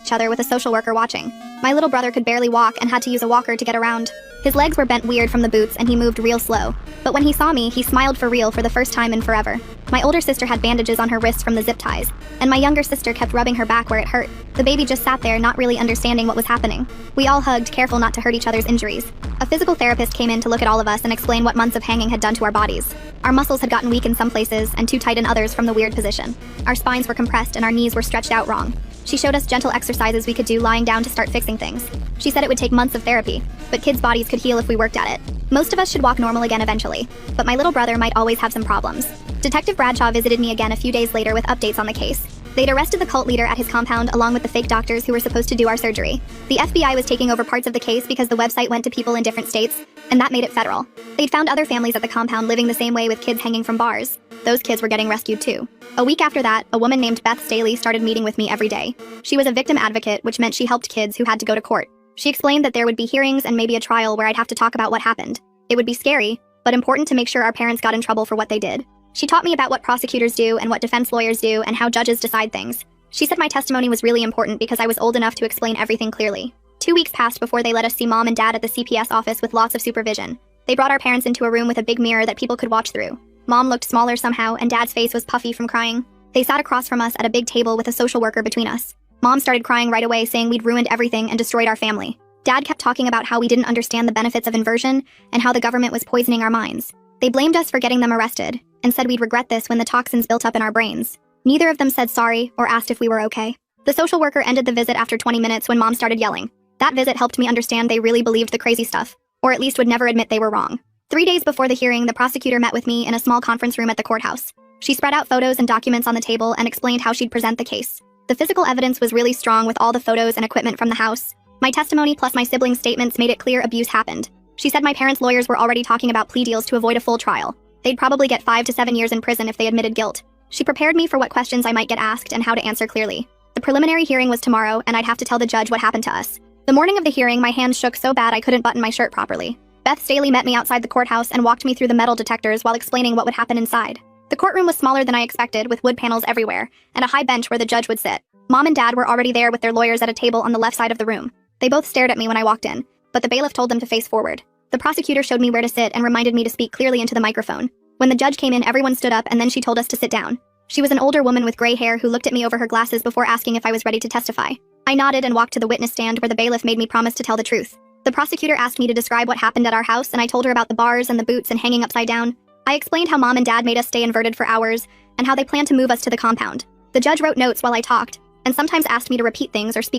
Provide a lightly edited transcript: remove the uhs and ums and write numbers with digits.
each other with a social worker watching. My little brother could barely walk and had to use a walker to get around. His legs were bent weird from the boots and he moved real slow. But when he saw me, he smiled for real for the first time in forever. My older sister had bandages on her wrists from the zip ties, and my younger sister kept rubbing her back where it hurt. The baby just sat there not really understanding what was happening. We all hugged, careful not to hurt each other's injuries. A physical therapist came in to look at all of us and explain what months of hanging had done to our bodies. Our muscles had gotten weak in some places and too tight in others from the weird position. Our spines were compressed and our knees were stretched out wrong. She showed us gentle exercises we could do lying down to start fixing things. She said it would take months of therapy, but kids' bodies could heal if we worked at it. Most of us should walk normal again eventually, but my little brother might always have some problems. Detective Bradshaw visited me again a few days later with updates on the case. They'd arrested the cult leader at his compound along with the fake doctors who were supposed to do our surgery. The FBI was taking over parts of the case because the website went to people in different states, and that made it federal. They'd found other families at the compound living the same way with kids hanging from bars. Those kids were getting rescued too. A week after that, a woman named Beth Staley started meeting with me every day. She was a victim advocate, which meant she helped kids who had to go to court. She explained that there would be hearings and maybe a trial where I'd have to talk about what happened. It would be scary, but important to make sure our parents got in trouble for what they did. She taught me about what prosecutors do and what defense lawyers do and how judges decide things. She said my testimony was really important because I was old enough to explain everything clearly. 2 weeks passed before they let us see Mom and Dad at the CPS office with lots of supervision. They brought our parents into a room with a big mirror that people could watch through. Mom looked smaller somehow, and Dad's face was puffy from crying. They sat across from us at a big table with a social worker between us. Mom started crying right away, saying we'd ruined everything and destroyed our family. Dad kept talking about how we didn't understand the benefits of inversion and how the government was poisoning our minds. They blamed us for getting them arrested and said we'd regret this when the toxins built up in our brains. Neither of them said sorry or asked if we were okay. The social worker ended the visit after 20 minutes when Mom started yelling. That visit helped me understand they really believed the crazy stuff, or at least would never admit they were wrong. 3 days before the hearing, the prosecutor met with me in a small conference room at the courthouse. She spread out photos and documents on the table and explained how she'd present the case. The physical evidence was really strong with all the photos and equipment from the house. My testimony plus my siblings' statements made it clear abuse happened. She said my parents' lawyers were already talking about plea deals to avoid a full trial. They'd probably get 5 to 7 years in prison if they admitted guilt. She prepared me for what questions I might get asked and how to answer clearly. The preliminary hearing was tomorrow, and I'd have to tell the judge what happened to us. The morning of the hearing, my hands shook so bad I couldn't button my shirt properly. Beth Staley met me outside the courthouse and walked me through the metal detectors while explaining what would happen inside. The courtroom was smaller than I expected, with wood panels everywhere, and a high bench where the judge would sit. Mom and Dad were already there with their lawyers at a table on the left side of the room. They both stared at me when I walked in, but the bailiff told them to face forward. The prosecutor showed me where to sit and reminded me to speak clearly into the microphone. When the judge came in, everyone stood up and then she told us to sit down. She was an older woman with gray hair who looked at me over her glasses before asking if I was ready to testify. I nodded and walked to the witness stand where the bailiff made me promise to tell the truth. The prosecutor asked me to describe what happened at our house, and I told her about the bars and the boots and hanging upside down. I explained how Mom and Dad made us stay inverted for hours and how they planned to move us to the compound. The judge wrote notes while I talked, and sometimes asked me to repeat things or speak